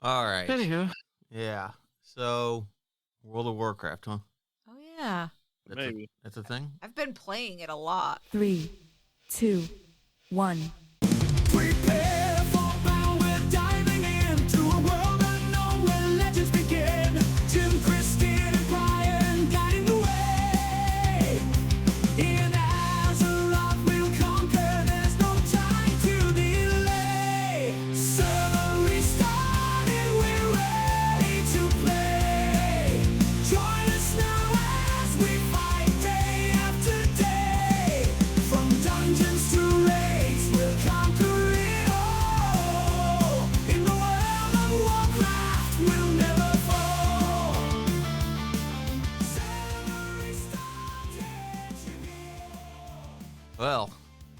All right. Anywho, Yeah. So, World of Warcraft, huh? Oh, yeah. maybe. That's a thing? I've been playing it a lot. 3, 2, 1. Prepare for battle, we're diving into a world unknown where legends begin. Jim, Christine, and Cryin guiding the way. In Azeroth we'll conquer, there's no time to delay. Server restarted, we're ready to play. Join us now as we fight day after day. From dungeons to raids, we'll conquer it all. In the world of Warcraft, we'll never fall. Server restarted, Well,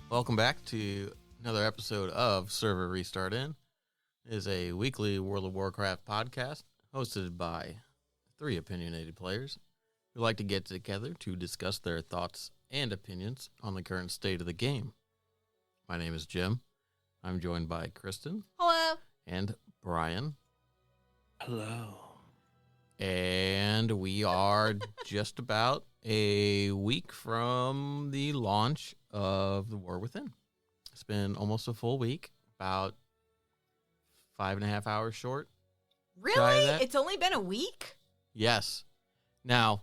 welcome back to another episode of Server Restart In. It is a weekly World of Warcraft podcast hosted by three opinionated players who like to get together to discuss their thoughts and opinions on the current state of the game. My name is Jim. I'm joined by Kristen Hello. and Brian. Hello. And we are just about a week from the launch of The War Within. It's been almost a full week, about 5.5 hours short. Try Really? that. It's only been a week? Yes. Now,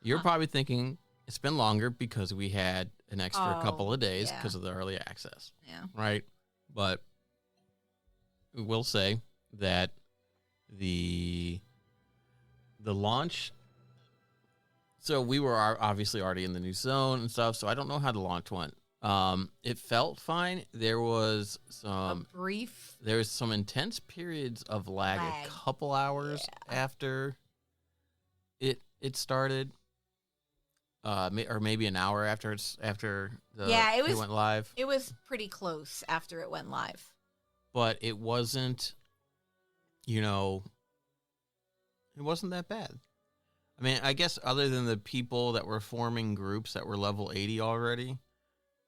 you're probably thinking it's been longer because we had an extra Oh, couple of days yeah. because of the early access, Yeah. right? But we will say that the launch. So we were obviously already in the new zone and stuff. So I don't know how the launch went. It felt fine. There was some intense periods of lag. A couple hours after it started, or maybe an hour after it went live. It was pretty close after it went live. But it wasn't, it wasn't that bad. I mean, I guess other than the people that were forming groups that were level 80 already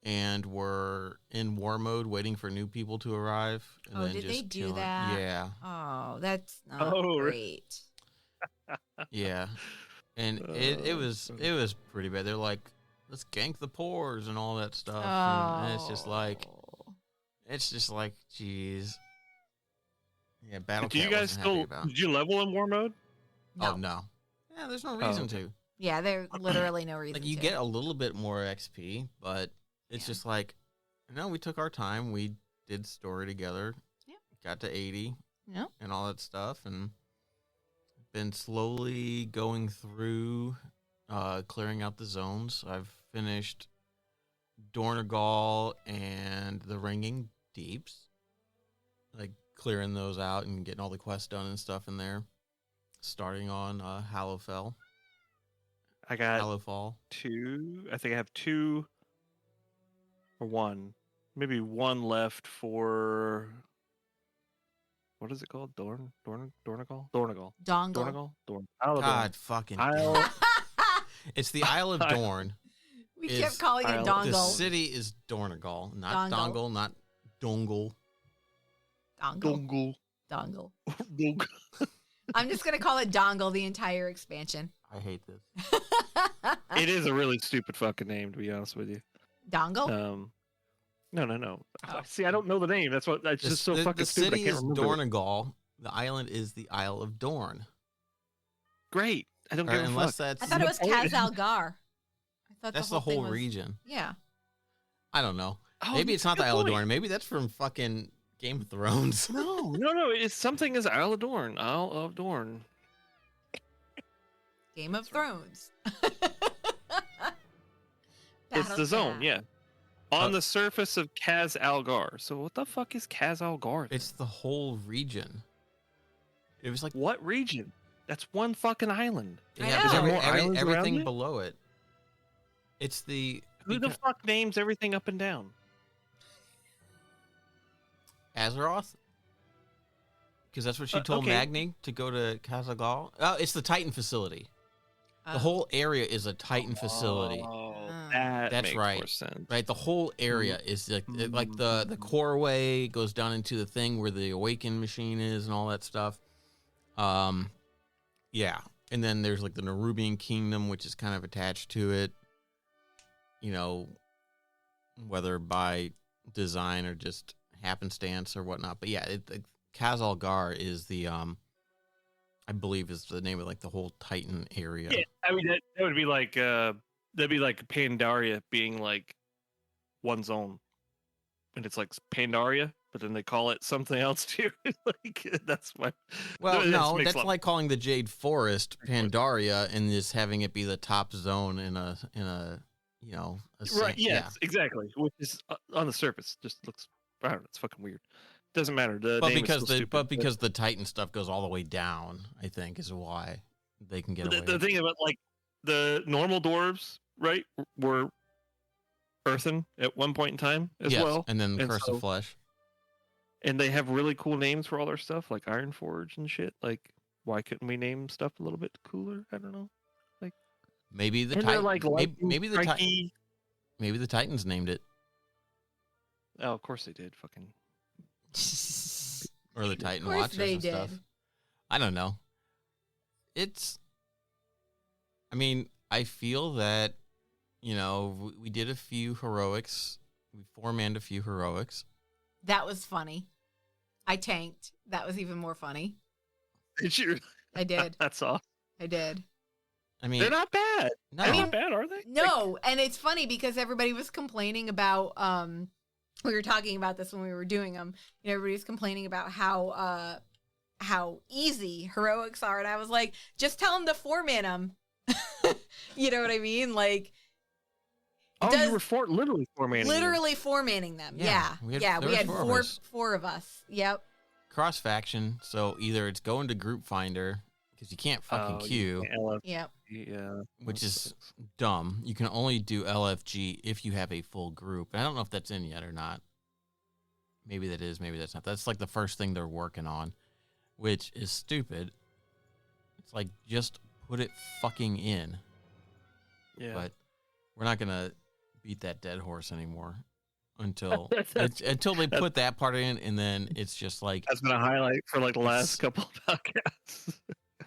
and were in war mode waiting for new people to arrive. And then Did just they do killing. that? Yeah. Oh, that's not great. Yeah. And it was pretty bad. They're like, let's gank the pores and all that stuff. And it's just like, geez. Yeah, Battle. Do you guys still? Did you level in war mode? No. Oh no. Yeah, there's no reason to. Yeah, there's literally no reason. Like you get a little bit more XP, but it's just like, we took our time. We did story together. Yep. Got to 80. Yep. And all that stuff, and been slowly going through, clearing out the zones. I've finished Dornagal and the Ringing Deeps, like clearing those out and getting all the quests done and stuff in there. Starting on Hallowfell. I got Hallowfall. 2. I think I have 2 or 1. Maybe 1 left for. What is it called? Dornagal? Dongle. Dornagal? God fucking. It's the Isle of Dorn. We kept calling it Dongle. The city is Dornagal, not Dongle, not Dongle. Dongle. I'm just going to call it Dongle the entire expansion. I hate this. It is a really stupid fucking name, to be honest with you. Dongle? No. Oh. See, I don't know the name. That's just so fucking stupid. The city I can't is remember. Dornagal. The island is the Isle of Dorn. Great. I don't give a unless fuck. that's. I thought it was Kazalgar. That's the whole region. Yeah. I don't know. Oh, Maybe it's not the Isle of point. Dorn. Maybe that's from fucking Game of Thrones. No. It's something is Isle of Dorn. Isle of Dorn. Game of Thrones. It's the zone, yeah. On the surface of Kaz Algar. So what the fuck is Kaz Algar? It's the whole region. It was like what region? That's one fucking island. Yeah, Is there more islands around everything it? below it. It's the Who the fuck names everything up and down? Azeroth. Because that's what she told okay. Magni to go to Kazagal. Oh, it's the Titan facility. The whole area is a Titan facility. Oh, That That's makes right. more sense. Right, the whole area is like the core way goes down into the thing where the awakened machine is and all that stuff. Yeah, and then there's like the Nerubian Kingdom, which is kind of attached to it. You know, whether by design or just happenstance or whatnot. But yeah, Khazal Gar is the I believe is the name of like the whole Titan area. Yeah, I mean that would be like that'd be like Pandaria being like one zone, and it's like Pandaria, but then they call it something else too. Like that's my. Well, that no, makes that's like calling the Jade Forest Pandaria and just having it be the top zone in a you know right. Yes, exactly. Which is on the surface just looks. I don't know. It's fucking weird. Doesn't matter. The But name because is still stupid, because the Titan stuff goes all the way down, I think is why they can get away. the thing about like the normal dwarves, right, were earthen at one point in time as yes, well, and then the and Curse so- of Flesh. and they have really cool names for all their stuff, like Ironforge and shit. Like, why couldn't we name stuff a little bit cooler? I don't know. Maybe the And they're Titan, like maybe the Titan, Crikey. maybe the Titans named it, Oh, of course they did. Fucking. or the Titan course Watchers they and stuff. did. I don't know. I mean, I feel that, you know, we did a few heroics. We four-manned a few heroics. That was funny. I tanked. That was even more funny. Did you? I did. That's all. I did. I mean, They're not bad. no. They're not bad, are they? No, and it's funny because everybody was complaining about we were talking about this when we were doing them. You know, everybody was complaining about how easy heroics are, and I was like, just tell them to four-man them. You know what I mean? Like, Oh, does- you were literally four-manning them. literally four-manning them. Yeah, Yeah, there we was had four of us. four of us. Yep. cross-faction, so either it's going to Group Finder, because you can't fucking queue, Yep. Yeah. which that is sucks. dumb. You can only do LFG if you have a full group. And I don't know if that's in yet or not. Maybe that is, maybe that's not. That's like the first thing they're working on, which is stupid. It's like, just put it fucking in. Yeah. But we're not going to beat that dead horse anymore until until they put that part in, and then it's just like, That's been a highlight for like the last It's- couple of podcasts.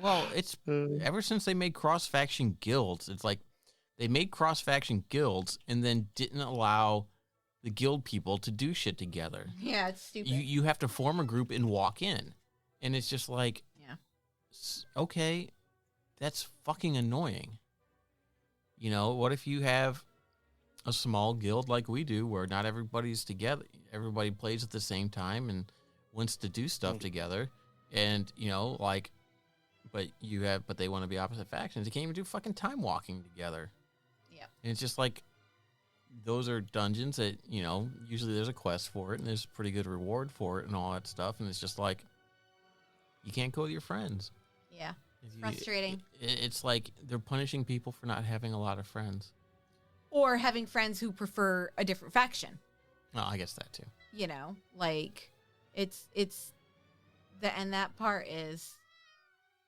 well, it's ever since they made cross-faction guilds, it's like they made cross-faction guilds and then didn't allow the guild people to do shit together. Yeah, it's stupid. You have to form a group and walk in. And it's just like, Yeah. Okay, that's fucking annoying. You know, what if you have a small guild like we do where not everybody's together, everybody plays at the same time and wants to do stuff together, and, you know, like, but they want to be opposite factions. You can't even do fucking time walking together. Yeah. And it's just like, those are dungeons that, you know, usually there's a quest for it and there's a pretty good reward for it and all that stuff. And it's just like, you can't go with your friends. Yeah. If you- Frustrating. It's like they're punishing people for not having a lot of friends. Or having friends who prefer a different faction. Well, I guess that too. You know, like it's and that part is,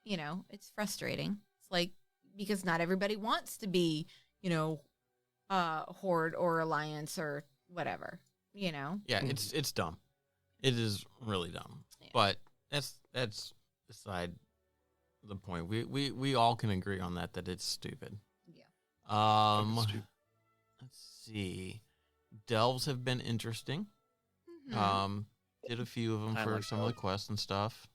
you know, it's frustrating. It's like, because not everybody wants to be, you know, Horde or Alliance or whatever, you know. Yeah, it's dumb. It is really dumb. Yeah. But that's beside the point. We all can agree on that it's stupid. Yeah. Fucking stupid. Let's see. Delves have been interesting. Mhm. Did a few of them I for like some of the Delves. quests and stuff.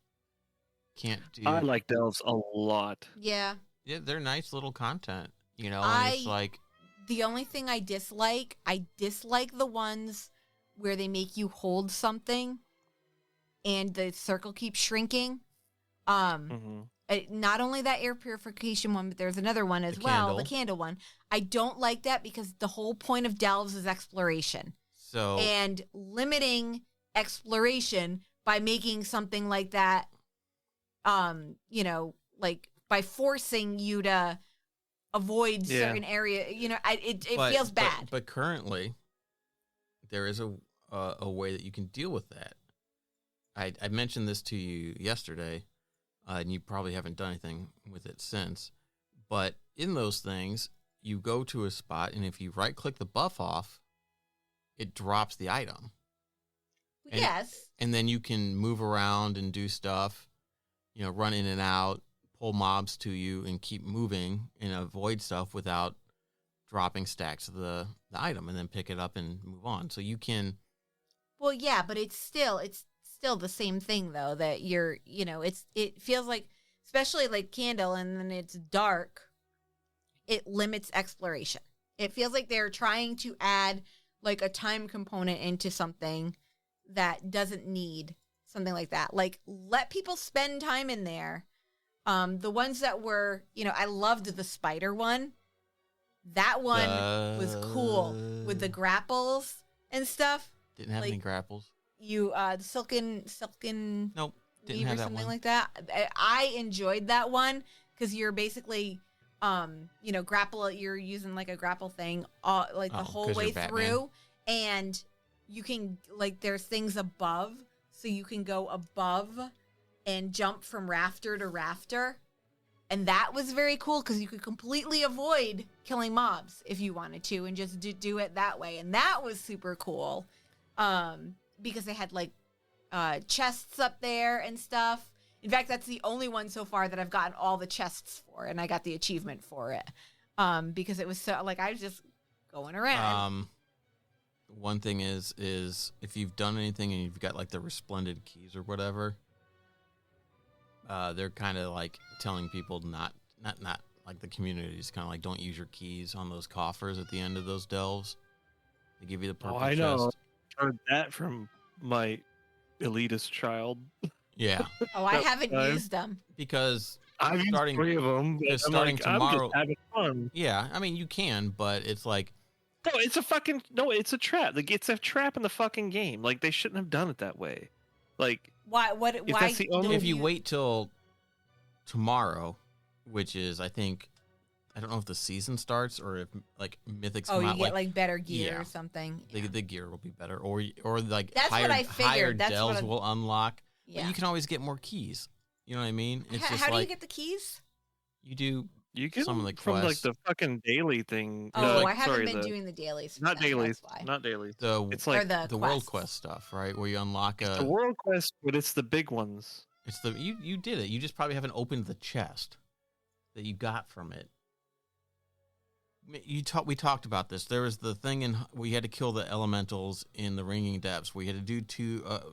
Can't do. I like Delves a lot. Yeah. Yeah, they're nice little content. You know, I- and it's like, The only thing I dislike the ones where they make you hold something and the circle keeps shrinking. Mm-hmm. Not only that air purification one, but there's another one as The well, candle. the candle one. I don't like that because the whole point of Delves is exploration. so And limiting exploration by making something like that, you know, like by forcing you to avoid Yeah. certain area, you know, it but- feels but- bad. But currently, there is a way that you can deal with that. I mentioned this to you yesterday, and you probably haven't done anything with it since. But in those things, you go to a spot, and if you right click the buff off, it drops the item. And- Yes. And then you can move around and do stuff, run in and out, pull mobs to you, and keep moving and avoid stuff without dropping stacks of the item, and then pick it up and move on. So you can. Well, yeah, but it's still the same thing though, that it feels like, especially like Candle, and then it's dark, it limits exploration. It feels like they're trying to add like a time component into something that doesn't need something like that. Like, let people spend time in there. The ones that were, I loved the spider one. That one was cool with the grapples and stuff. Didn't have any grapples. You silken Nope, didn't weave have or that something one. like that. I enjoyed that one because you're basically grapple. You're using like a grapple thing the whole 'cause way you're Batman. through, and you can there's things above, so you can go above and jump from rafter to rafter. And that was very cool because you could completely avoid killing mobs if you wanted to, and just do it that way. And that was super cool because they had chests up there and stuff. In fact, that's the only one so far that I've gotten all the chests for, and I got the achievement for it because it was so I was just going around. One thing is if you've done anything and you've got the resplendent keys or whatever, they're kind of telling people not the community is kind of don't use your keys on those coffers at the end of those delves. They give you the purple I know. chest. Heard that from my elitist child. Yeah, Oh, I haven't time. used them. because I've used Starting- 3 of them. because I'm starting I'm tomorrow- just having fun. yeah. I mean, you can, but it's No, it's a trap. It's a trap in the fucking game. They shouldn't have done it that way. Why? Why? that's the only- don't if you wait till tomorrow, which is I don't know if the season starts or if mythics Oh, come you out get better gear yeah. or something. the gear will be better, or That's higher what I figured. higher That's what delves I- will unlock. Yeah. But you can always get more keys. You know what I mean? It's just How do you get the keys? you do. You get Some of them the from quests. the fucking daily thing. Oh, like- I haven't sorry, been the- doing the dailies. Not That's dailies. why. Not dailies. The It's Or like the world quests. quest stuff, right? Where you unlock the world quest, but it's the big ones. It's the you did it. You just probably haven't opened the chest that you got from it. We talked about this. There was the thing we had to kill the elementals in the Ringing Depths. We had to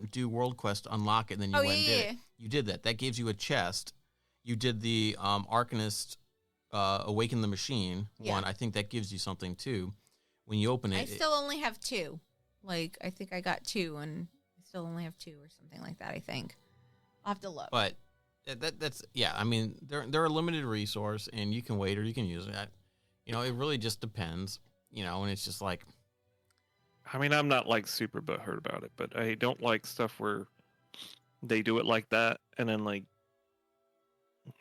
do world quest to unlock it, and then you Oh, went and did yeah. it. You did that. That gives you a chest. You did the Arcanist Awaken the Machine Yeah. one. I think that gives you something too. When you open it, I still only have 2. I think I got 2, and I still only have 2 or something like that. I think I'll have to look. but that's yeah. I mean, they're a limited resource, and you can wait or you can use it. It really just depends. And it's just I mean, I'm not super butthurt about it, but I don't like stuff where they do it like that, and then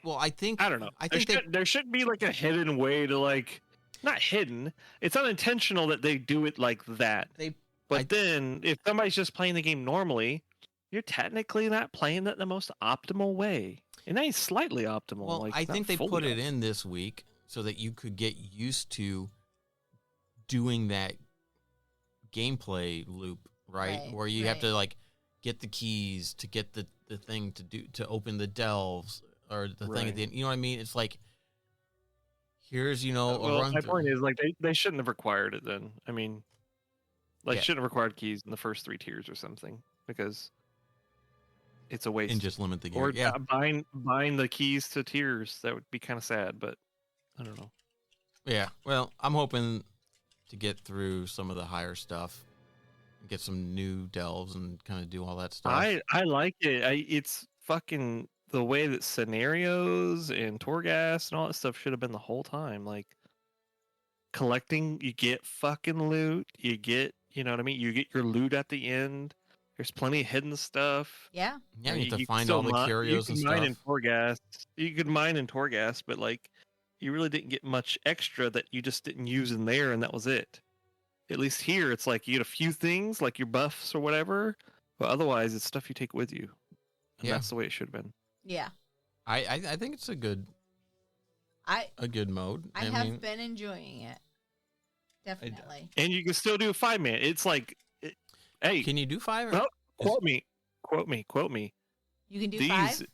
well, I think I don't know. I think there shouldn't be a hidden way to not hidden. It's unintentional that they do it like that. But I- then if somebody's just playing the game normally, you're technically not playing that the most optimal way. And that is slightly optimal. Well, I not think they fully put it optimal. in this week so that you could get used to doing that gameplay loop, right? Right, Where you have right. to get the keys to get the thing to open the delves or the thing at Right. the end. You know what I mean? It's here's a Well, run my through. point is they shouldn't have required it then. I mean, Yeah. shouldn't have required keys in the first 3 tiers or something because it's a waste. and just limit the gear. or Yeah, buying the keys to tiers, that would be kind of sad, but I don't know. yeah. Well, I'm hoping to get through some of the higher stuff, get some new delves, and kind of do all that stuff. I like it. It's fucking the way that scenarios and Torghast and all that stuff should have been the whole time. Collecting, you get fucking loot. You get, you know what I mean? You get your loot at the end. There's plenty of hidden stuff. Yeah. yeah, you have to can find still all the mi- curios and you can mine in stuff. Torghast. You could mine in Torghast, but you really didn't get much extra that you just didn't use in there, and that was it. At least here, it's you get a few things like your buffs or whatever, but otherwise, it's stuff you take with you. And Yeah. that's the way it should have been. Yeah. I think it's a good a good mode. I have been enjoying it. Definitely. And you can still do a 5-man. It's like, hey, Can you do 5? well, quote me. You can do These, 5.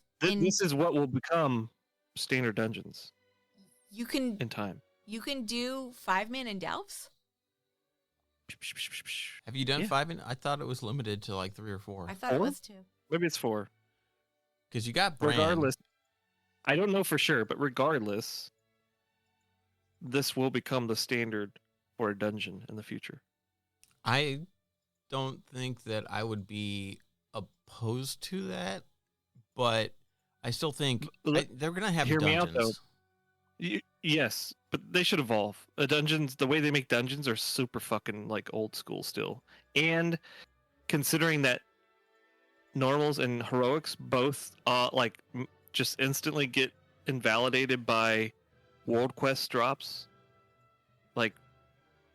this is what will become standard dungeons You can in time. do 5-man in Delphs. Have you done Yeah. 5? I thought it was limited to like 3 or 4. I thought it 4? was 2. Maybe it's 4. Because you got Bran. Regardless, I don't know for sure, but regardless, this will become the standard for a dungeon in the future. I don't think that I would be opposed to that, but I still think they're going to have Hear me dungeons. out, though. Yes, but they should evolve. Dungeons, the way they make dungeons are super fucking like old school still. And considering that normals and heroics both just instantly get invalidated by world quest drops, like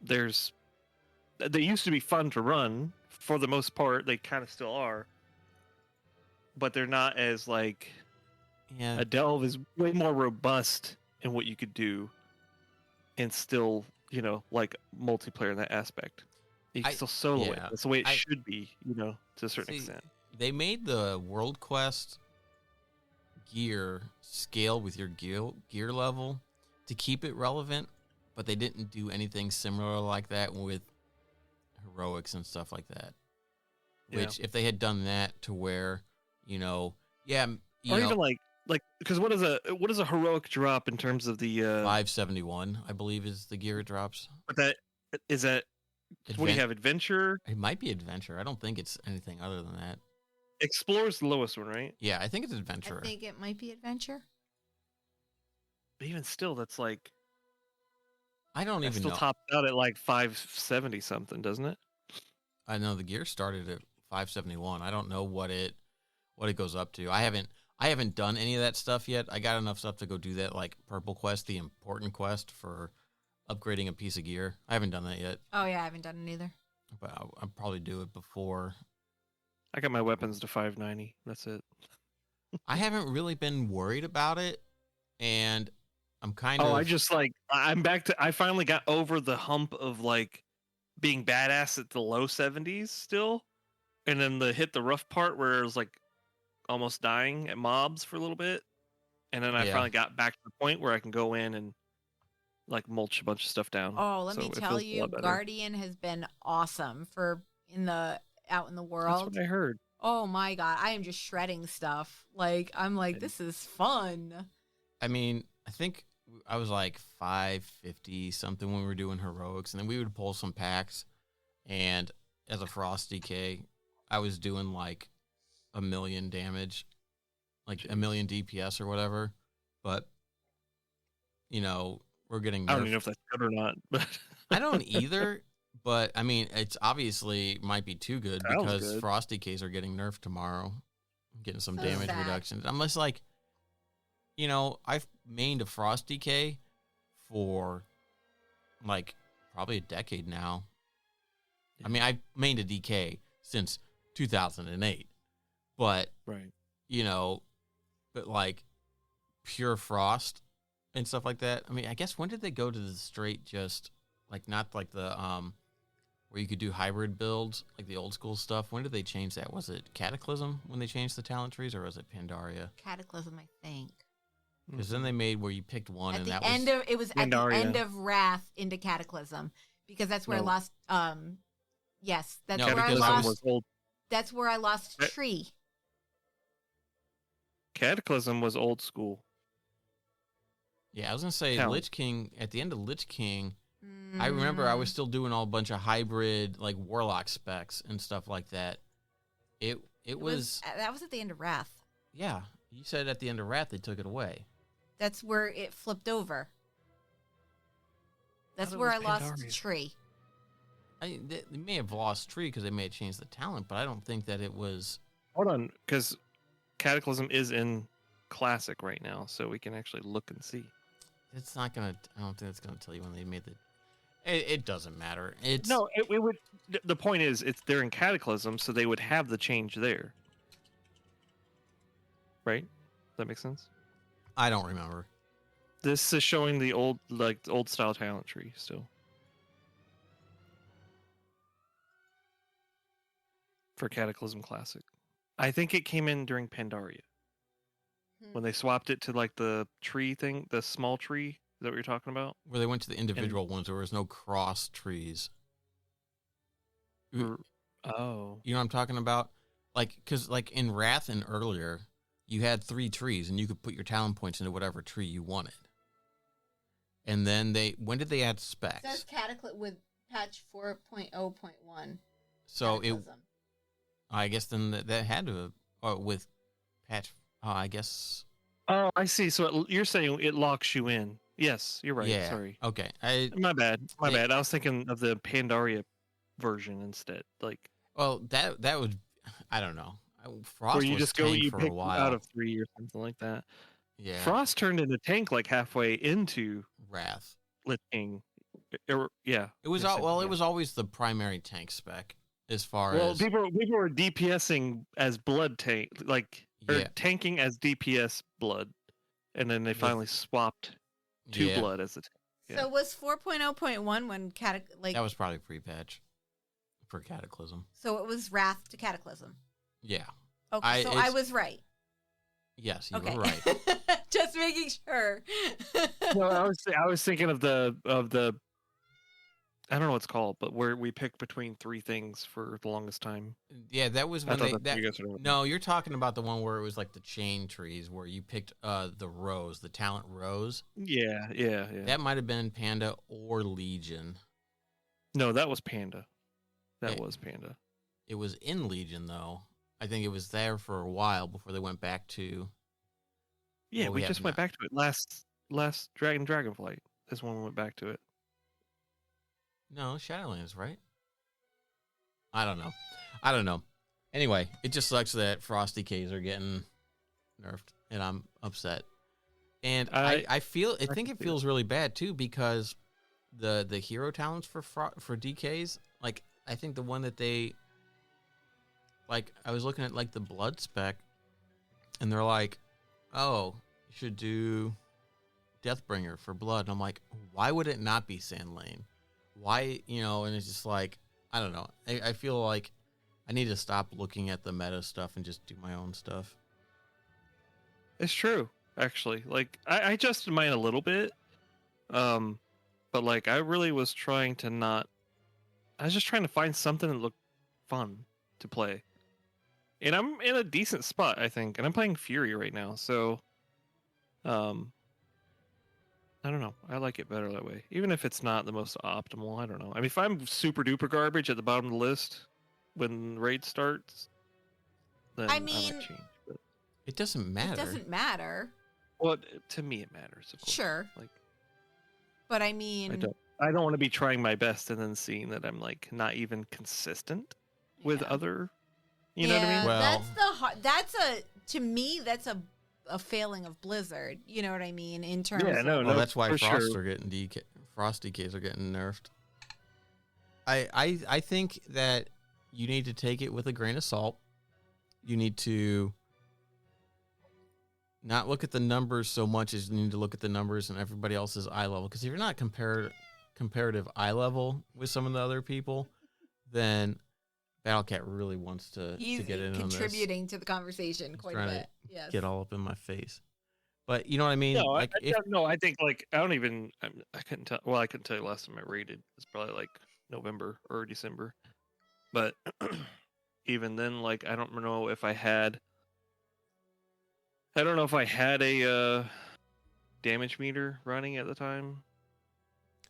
they used to be fun to run for the most part. They kind of still are, but they're not as like Yeah. a delve is way more robust in what you could do, and still, like multiplayer in that aspect. You can still solo it. yeah. That's the way it should be, to a certain extent. They made the World Quest gear scale with your gear level to keep it relevant, but they didn't do anything similar like that with heroics and stuff like that. Yeah. Which, if they had done that to where, Or even like because what is a heroic drop in terms of the 571, I believe, is the gear it drops. But that is that. What do you have? Adventure. It might be adventure. I don't think it's anything other than that. Explorer's the lowest one, right? Yeah, I think it's adventure. I think it might be adventure. But even still, that's like I don't that even still know. tops out at like 570 something, doesn't it? I know the gear started at 571. I don't know what it goes up to. I haven't done any of that stuff yet. I got enough stuff to go do that, like Purple Quest, the important quest for upgrading a piece of gear. I haven't done that yet, Oh yeah, I haven't done it either. but I'll probably do it before. I got my weapons to 590. That's it. I haven't really been worried about it, and I'm kind Oh, of. I just I'm back to. I finally got over the hump of like being badass at the low 70s still, and then hit the rough part where it was like almost dying at mobs for a little bit, and then I Yeah. finally got back to the point where I can go in and like mulch a bunch of stuff down. Oh, let So me it tell feels a you, lot better. Guardian has been awesome for out in the That's world. what I heard. Oh my god, I am just shredding stuff. Like I'm like, this is fun. I mean, I think I was like 550 something when we were doing heroics, and then we would pull some packs. And as a Frost DK, I was doing like 1 million damage, like 1 million DPS or whatever. But we're getting. I don't nerfed. even know if that's good or not, but I don't either. But I mean, it's obviously might be too good Sounds because good. Frost DKs are getting nerfed tomorrow, getting some So damage sad. reductions. I'm just like, I've mained a Frost DK for like probably a decade now. I mean, I've mained a DK since 2008, but right. but like pure Frost and stuff like that. I mean, I guess when did they go to the straight just like not like the where you could do hybrid builds like the old school stuff? When did they change that? Was it Cataclysm when they changed the talent trees, or was it Pandaria? Cataclysm, I think. Because then they made where you picked one, At and the that end was of it was at the Pandaria. end of Wrath into Cataclysm, because that's where I No. lost. Yes, that's No, where I because Cataclysm lost. was old. That's where I lost Right. Tree. Cataclysm was old school. yeah. I was gonna say Talent. Lich King. At the end of Lich King, I remember I was still doing all a bunch of hybrid like warlock specs and stuff like that. It was that was at the end of Wrath. yeah. You said at the end of Wrath they took it away. That's where it flipped over. That's thought it where was I lost Pandaria. Tree. They may have lost Tree because they may have changed the talent, but I don't think that it was. Hold on, because Cataclysm is in Classic right now, so we can actually look and see. It's not gonna. I don't think it's gonna tell you when they made the. It doesn't matter. It's No, it would. The point is, they're in Cataclysm, so they would have the change there. Right? Does that make sense? I don't remember. This is showing the old style talent tree still. For Cataclysm Classic. I think it came in during Pandaria. When they swapped it to like the tree thing, the small tree. Is that what you're talking about? Where they went to the individual ones, there was no cross trees. Oh. You know what I'm talking about? Like, because like in Wrath and earlier, you had 3 trees, and you could put your talent points into whatever tree you wanted. And then when did they add specs? It says Cataclysm with patch 4.0.1. So I guess then that had to with patch. I guess. Oh, I see. So you're saying it locks you in. Yes, you're right. Yeah. Sorry. Okay. My bad. My bad. I was thinking of the Pandaria version instead. Like, well, that would, I don't know. Frost where you was just go, tank you for pick a while. out of 3 or something like that. Yeah. Frost turned into tank like halfway into Wrath. Lich King. Yeah. It was it was always the primary tank spec as far as people were DPSing as blood tank, like or tanking as DPS blood, and then they finally swapped to blood as the tank. Yeah. So was 4.0.1 when that was probably pre-patch for Cataclysm. So it was Wrath to Cataclysm. Yeah. Okay, I was right. Yes, you were right. Just making sure. No, I was thinking of the I don't know what it's called, but where we picked between 3 things for the longest time. Yeah, that was when no, you're talking about the one where it was like the chain trees where you picked the rows, the talent rows. Yeah. That might have been Panda or Legion. No, that was Panda. That was Panda. It was in Legion though. I think it was there for a while before they went back to. Yeah, we just went back to it last Dragonflight. This one we went back to it. No, Shadowlands, right? I don't know. Anyway, it just sucks that Frosty Ks are getting nerfed, and I'm upset. And I think it feels really bad too because the hero talents for DKs, like I think the one that they. Like, I was looking at, like, the blood spec, and they're like, oh, you should do Deathbringer for blood. And I'm like, why would it not be Sand Lane? Why, and it's just like, I don't know. I feel like I need to stop looking at the meta stuff and just do my own stuff. It's true, actually. Like, I adjusted mine a little bit, but, like, I really was trying to not... I was just trying to find something that looked fun to play. And I'm in a decent spot, I think. And I'm playing Fury right now, so I don't know. I like it better that way. Even if it's not the most optimal, I don't know. I mean, if I'm super duper garbage at the bottom of the list when raid starts, then I might change. But it doesn't matter. It doesn't matter. Well, to me it matters, of course. Sure. Like, but I mean, I don't want to be trying my best and then seeing that I'm like not even consistent with other. You know what I mean? Well, to me that's a failing of Blizzard. You know what I mean? In terms of well, that's why Frosty Ks are getting nerfed. I think that you need to take it with a grain of salt. You need to not look at the numbers so much as you need to look at the numbers and everybody else's eye level. Because if you're not comparative eye level with some of the other people, then Battlecat really wants to get in on this. He's contributing to the conversation quite a bit. Yes. Get all up in my face. But you know what I mean? No, I think like I couldn't tell. Well, I couldn't tell you last time I raided. It's probably like November or December. But even then, like I don't know if I had a damage meter running at the time.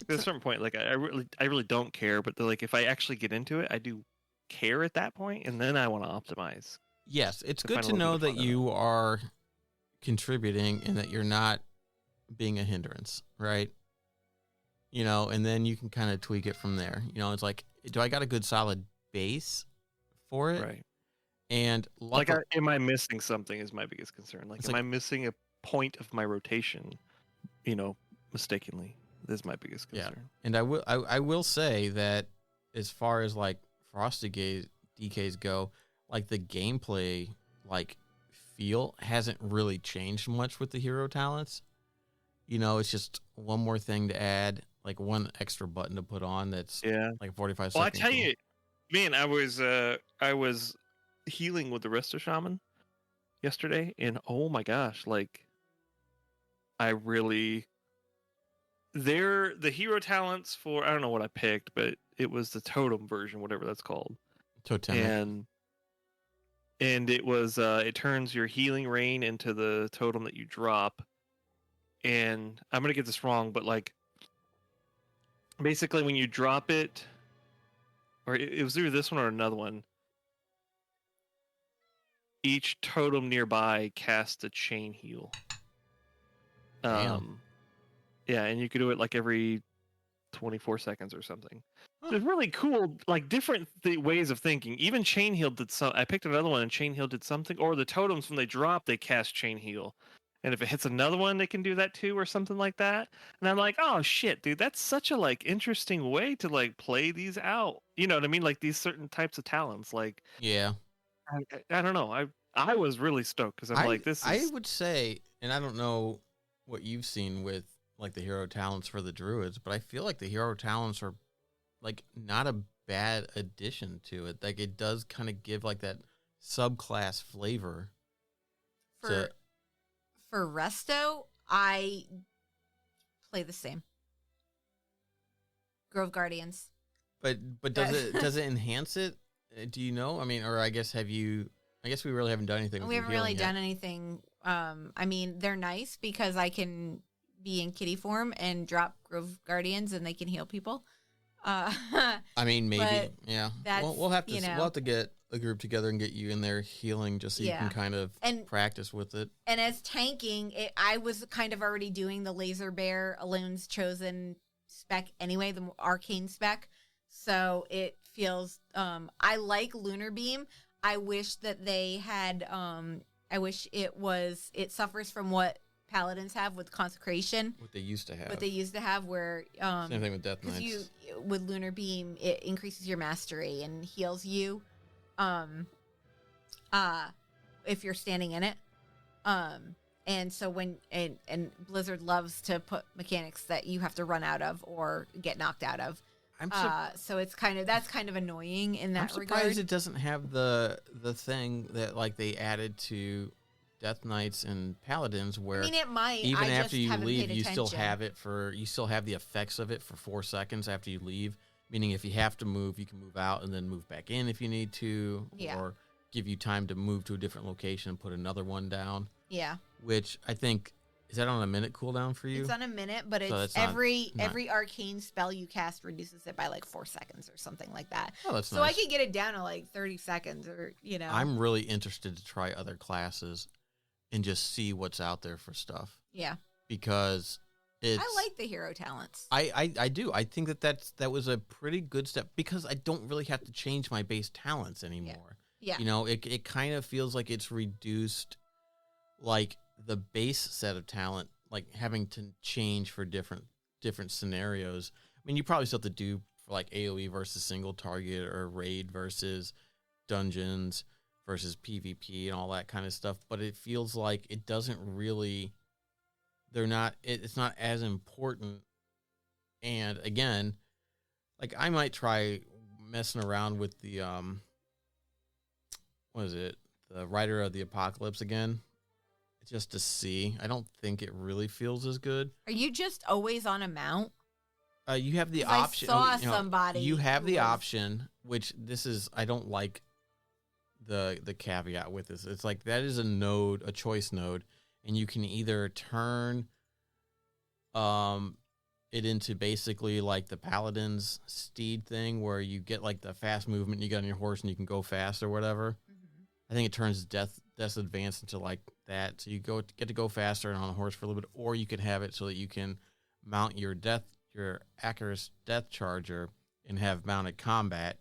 At a certain point, like I really don't care. But like if I actually get into it, I do care at that point, and then I want to optimize. Yes, it's good to know that you are contributing and that you're not being a hindrance, right? And then you can kind of tweak it from there. It's like, do I got a good solid base for it? Right. And am I missing something is my biggest concern. Like, am I missing a point of my rotation, mistakenly? This is my biggest concern. Yeah. And I will say that as far as like Frosty DKs go, like the gameplay like feel hasn't really changed much with the hero talents. it's just one more thing to add, like one extra button to put on. That's Yeah. like 45 Well, I seconds. tell you, man, I was healing with the Resto Shaman yesterday, and oh my gosh, like I really the hero talents for I don't know what I picked, but it was the totem version, whatever that's called. Totemic. And it was it turns your healing rain into the totem that you drop. And I'm gonna get this wrong, but like basically when you drop it, or it was either this one or another one, each totem nearby casts a chain heal. Damn. Yeah, and you could do it like every 24 seconds or something. Huh. It's really cool, like different ways of thinking. Even chain heal did some. I picked another one, and chain heal did something. Or the totems, when they drop, they cast chain heal, and if it hits another one, they can do that too, or something like that. And I'm like, oh shit, dude, that's such a like interesting way to like play these out. You know what I mean? Like these certain types of talents. Like Yeah. I don't know. I was really stoked because I'm like, this is. I would say, and I don't know what you've seen with like the hero talents for the druids, but I feel like the hero talents are like not a bad addition to it. Like it does kind of give like that subclass flavor. For Resto, I play the same. Grove Guardians. But does it enhance it? Do you know? I mean, or I guess we really haven't done anything. We haven't really done anything. I mean, they're nice because I can be in kitty form and drop Grove Guardians and they can heal people. I mean, maybe, yeah. We'll have to know. we'll have to get a group together and get you in there healing just so you can kind of practice with it. And as tanking, I was kind of already doing the Laser Bear Alone's Chosen spec anyway, the arcane spec. So it feels. I like Lunar Beam. I wish that they had. I wish it suffers from what Paladins have with Consecration. What they used to have. Where same thing with Death Knights. With Lunar Beam, it increases your mastery and heals you. If you're standing in it. And so when and Blizzard loves to put mechanics that you have to run out of or get knocked out of. So it's that's kind of annoying in that regard. I'm surprised it doesn't have the thing that like they added to Death Knights and Paladins, where I mean, it might. Even after you leave, you still have the effects of it for 4 seconds after you leave. Meaning, if you have to move, you can move out and then move back in if you need to, or give you time to move to a different location and put another one down. Yeah. Which I think is that on a minute cooldown for you? It's on a minute, but it's every arcane spell you cast reduces it by like 4 seconds or something like that. Oh, that's so nice. I could get it down to like 30 seconds, or I'm really interested to try other classes and just see what's out there for stuff. Yeah. Because I like the hero talents. I do. I think that was a pretty good step because I don't really have to change my base talents anymore. Yeah. It kind of feels like it's reduced like the base set of talent, like having to change for different scenarios. I mean, you probably still have to do for like AoE versus single target or raid versus dungeons versus PvP and all that kind of stuff, but it feels like it doesn't really it's not as important. And again, like I might try messing around with the what is it? The Rider of the Apocalypse again. Just to see. I don't think it really feels as good. Are you just always on a mount? You have the option. I saw somebody. You have the option, which I don't like the caveat with this. It's like that is a choice node, and you can either turn it into basically like the Paladin's steed thing where you get like the fast movement, you get on your horse and you can go fast or whatever. Mm-hmm. I think it turns Death's Advance into like that, so you get to go faster and on a horse for a little bit, or you can have it so that you can mount your Acarus Death Charger and have mounted combat,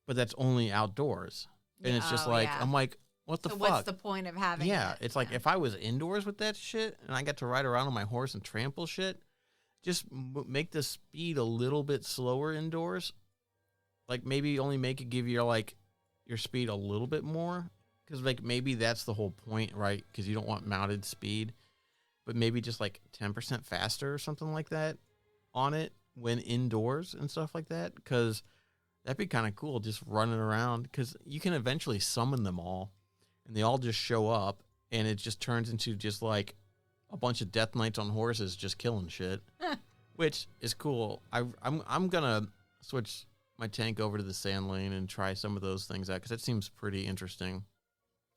but that's only outdoors. And it's just like, I'm like, what the fuck? What's the point of having it? It's like if I was indoors with that shit and I got to ride around on my horse and trample shit, just make the speed a little bit slower indoors. Like maybe only make it give you like your speed a little bit more. Because like maybe that's the whole point, right? Because you don't want mounted speed. but maybe just like 10% faster or something like that on it when indoors and stuff like that. Because that'd be kind of cool, just running around. Because you can eventually summon them all, and they all just show up, and it just turns into just like a bunch of Death Knights on horses just killing shit, which is cool. I'm gonna switch my tank over to the sand lane and try some of those things out because that seems pretty interesting.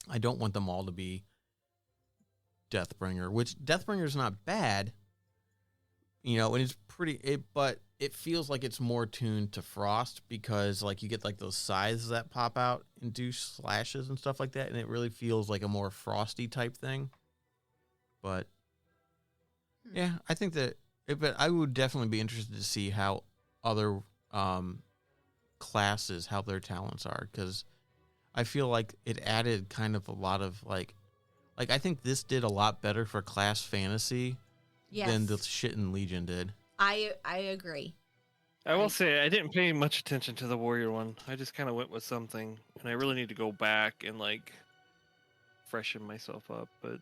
I don't want them all to be Deathbringer, which Deathbringer is not bad, and it's but it feels like it's more tuned to Frost because like you get like those scythes that pop out and do slashes and stuff like that, and it really feels like a more Frosty type thing. But yeah, I think that, but I would definitely be interested to see how other classes, how their talents are, because I feel like it added kind of a lot of like I think this did a lot better for class fantasy than the shit in Legion did. I agree. I will say I didn't pay much attention to the warrior one. I just kind of went with something, and I really need to go back and like freshen myself up. But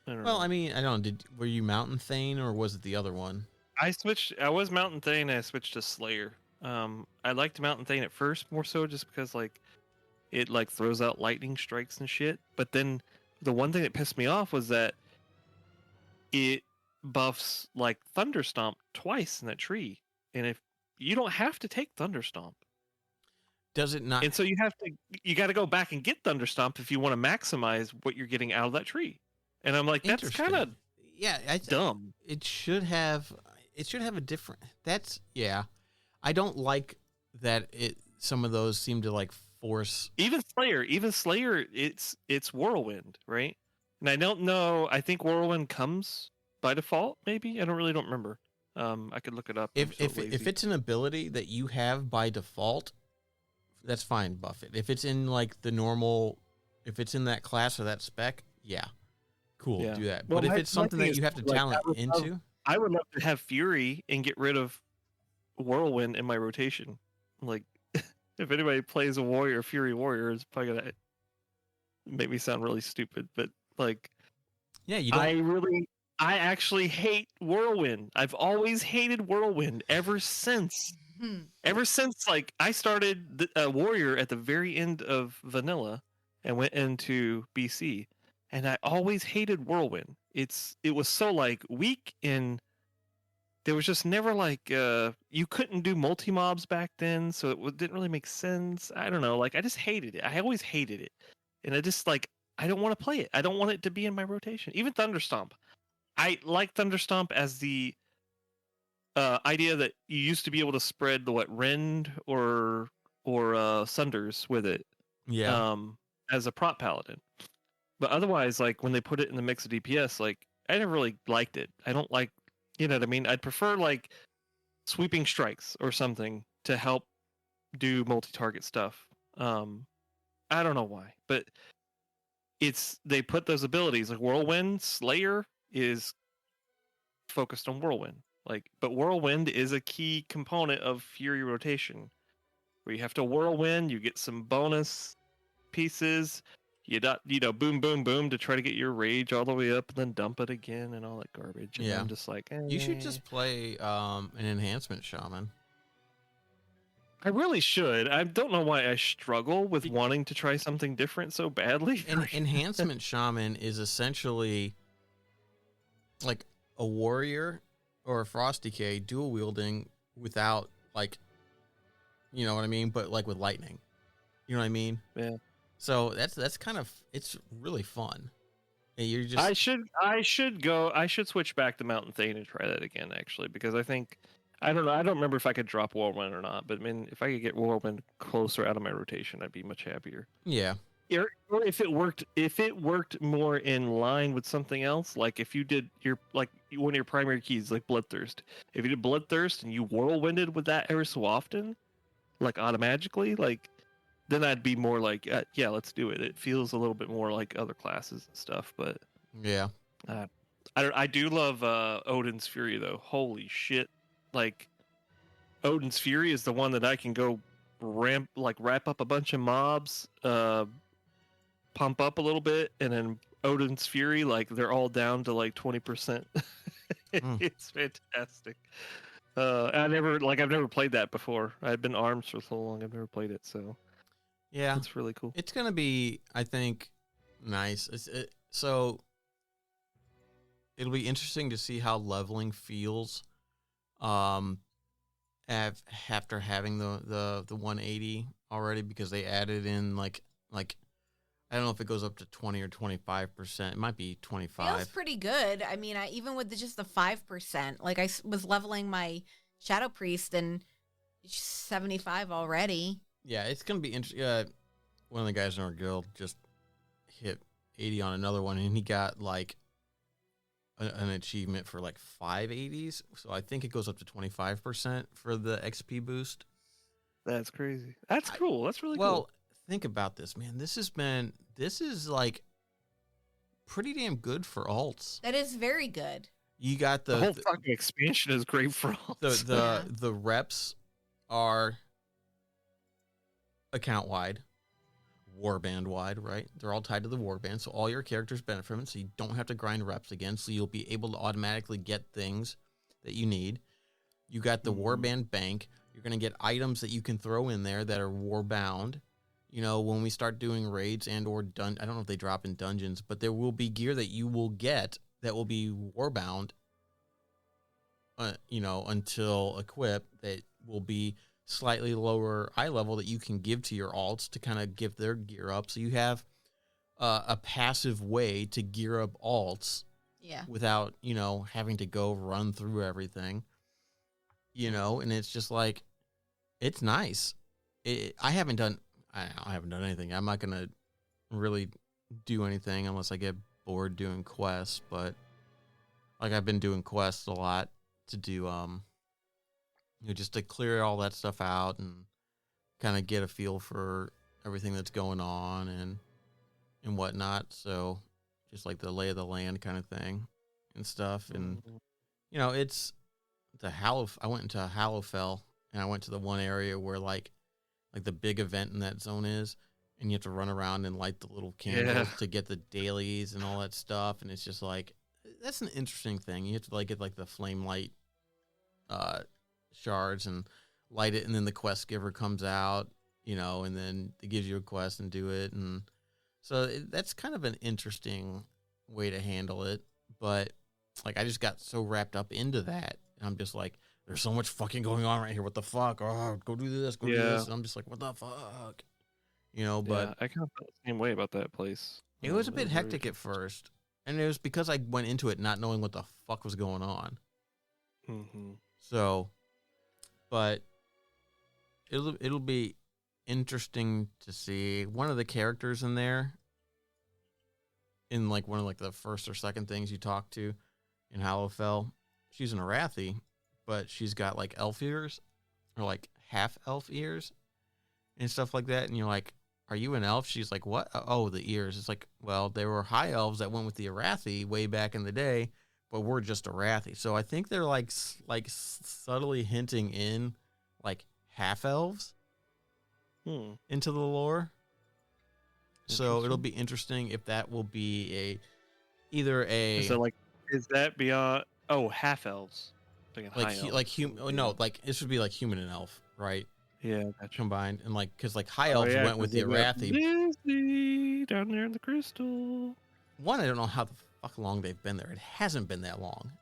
I don't know. Well, I mean, I don't know. Were you Mountain Thane or was it the other one? I was Mountain Thane, and I switched to Slayer. I liked Mountain Thane at first more so just because like it like throws out lightning strikes and shit. But then the one thing that pissed me off was that it buffs like Thunderstomp twice in that tree, and if you don't have to take Thunderstomp, does it not? and so you got to go back and get Thunderstomp if you want to maximize what you're getting out of that tree. And I'm like, that's kind of dumb. It should have a different. I don't like that. Some of those seem to like force even Slayer. It's Whirlwind, right? And I don't know. I think Whirlwind comes by default. Maybe I don't remember. I could look it up. If it's an ability that you have by default, that's fine. Buff it. If it's in like the normal, if it's in that class or that spec, yeah, cool. Yeah. Do that. Well, but if it's something that you have to talent into, I would love to have Fury and get rid of Whirlwind in my rotation. Like, if anybody plays a warrior, Fury warrior, is probably gonna make me sound really stupid. But like, yeah, you don't. I actually hate Whirlwind. I've always hated Whirlwind ever since. Ever since like I started Warrior at the very end of Vanilla and went into BC, and I always hated Whirlwind. It was so like weak, and there was just never like you couldn't do multi mobs back then, so it didn't really make sense. I don't know, like I just hated it. I always hated it, and I just like I don't want to play it. I don't want it to be in my rotation. Even Thunderstomp. I like Thunderstomp as the idea that you used to be able to spread the Rend or Sunders with it. Yeah. As a prop paladin. But otherwise, like when they put it in the mix of DPS, like I never really liked it. I don't like, you know what I mean? I'd prefer like sweeping strikes or something to help do multi-target stuff. I don't know why, but they put those abilities like Whirlwind, Slayer is focused on Whirlwind. But Whirlwind is a key component of Fury rotation, where you have to Whirlwind, you get some bonus pieces, boom, boom, boom to try to get your rage all the way up, and then dump it again and all that garbage. And I'm just like, you should just play an enhancement shaman. I really should. I don't know why I struggle with wanting to try something different so badly. An enhancement shaman is essentially like a warrior or a Frost Decay dual wielding without like, you know what I mean? But like with lightning, you know what I mean? Yeah. So that's kind of, it's really fun. And you're just. I should switch back to Mountain Thane and try that again, actually, because I think, I don't know, I don't remember if I could drop Whirlwind or not, but I mean, if I could get Whirlwind closer out of my rotation, I'd be much happier. Yeah. Or if it worked more in line with something else, like if you did one of your primary keys, like Bloodthirst. If you did Bloodthirst and you Whirlwinded with that every so often, like automatically, like then I'd be more like, yeah, let's do it. It feels a little bit more like other classes and stuff, but yeah, I do love Odin's Fury though. Holy shit! Like Odin's Fury is the one that I can go wrap up a bunch of mobs, pump up a little bit, and then Odin's Fury, like they're all down to like 20%. It's fantastic. I've never played that before. I've been arms for so long. I've never played it, so Yeah, it's really cool. it's gonna be, I think, nice. So it'll be interesting to see how leveling feels, after having the 180 already, because they added in like I don't know if it goes up to 20 or 25%. It might be 25. Feels pretty good. I mean, even with just the 5%, like was leveling my Shadow Priest and 75 already. Yeah, it's gonna be interesting. One of the guys in our guild just hit 80 on another one, and he got like an achievement for like 580s. So I think it goes up to 25% for the XP boost. That's crazy. That's cool. That's really Well, cool. think about this, man. This is like pretty damn good for alts. That is very good. You got The whole fucking expansion is great for all. the reps are account wide, warband wide, right? They're all tied to the warband, so all your characters benefit from it, so you don't have to grind reps again, so you'll be able to automatically get things that you need. You got the warband bank. You're going to get items that you can throw in there that are warbound. You know, when we start doing raids and or I don't know if they drop in dungeons, but there will be gear that you will get that will be warbound, until equip, that will be slightly lower eye level that you can give to your alts to kind of give their gear up. So you have a passive way to gear up alts without, having to go run through everything, and it's just like, it's nice. I haven't done anything. I'm not going to really do anything unless I get bored doing quests, but like I've been doing quests a lot to do, just to clear all that stuff out and kind of get a feel for everything that's going on and whatnot. So just like the lay of the land kind of thing and stuff. And, it's I went into Hallowfell, and I went to the one area where like the big event in that zone is, and you have to run around and light the little candles to get the dailies and all that stuff. And it's just like, that's an interesting thing. You have to like get like the flame light shards and light it, and then the quest giver comes out, and then it gives you a quest and do it. And so that's kind of an interesting way to handle it. But like, I just got so wrapped up into that, and I'm just like, there's so much fucking going on right here. What the fuck? Oh, go do this, go do this. And I'm just like, what the fuck? But I kind of felt the same way about that place. it was a bit hectic at first. And it was because I went into it not knowing what the fuck was going on. Mm-hmm. So, but it'll be interesting to see one of the characters in there, in like one of like the first or second things you talk to in Hallowfell. She's an Arathi, but she's got like elf ears, or like half elf ears and stuff like that. And you're like, are you an elf? She's like, what? Oh, the ears. It's like, well, there were high elves that went with the Arathi way back in the day, but we're just Arathi. So I think they're like subtly hinting in like half elves into the lore. So it'll be interesting if that will be either a. So like, is that beyond? Oh, half elves. This would be like human and elf, right? Yeah, gotcha. Combined, and like, because like high elves went with the Arathi. Disney, down there in the crystal. One, I don't know how the fuck long they've been there. It hasn't been that long.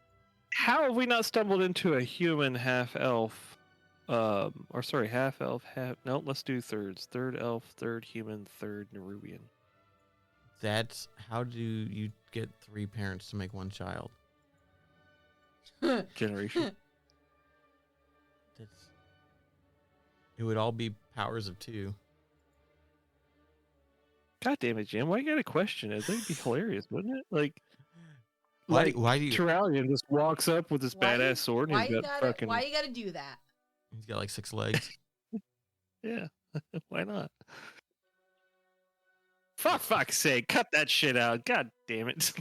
How have we not stumbled into a human half elf? Half elf, no, let's do thirds. Third elf, third human, third Nerubian. That's how do you get 3 parents to make 1 child? Generation. It would all be powers of 2. God damn it, Jim! Why you gotta question it? That'd be hilarious, wouldn't it? Like, Why do you? Turalian just walks up with this badass sword, and Why he's you got gotta? fucking. Why you gotta do that? He's got like 6 legs. Yeah, why not? For fuck's sake, cut that shit out! God damn it!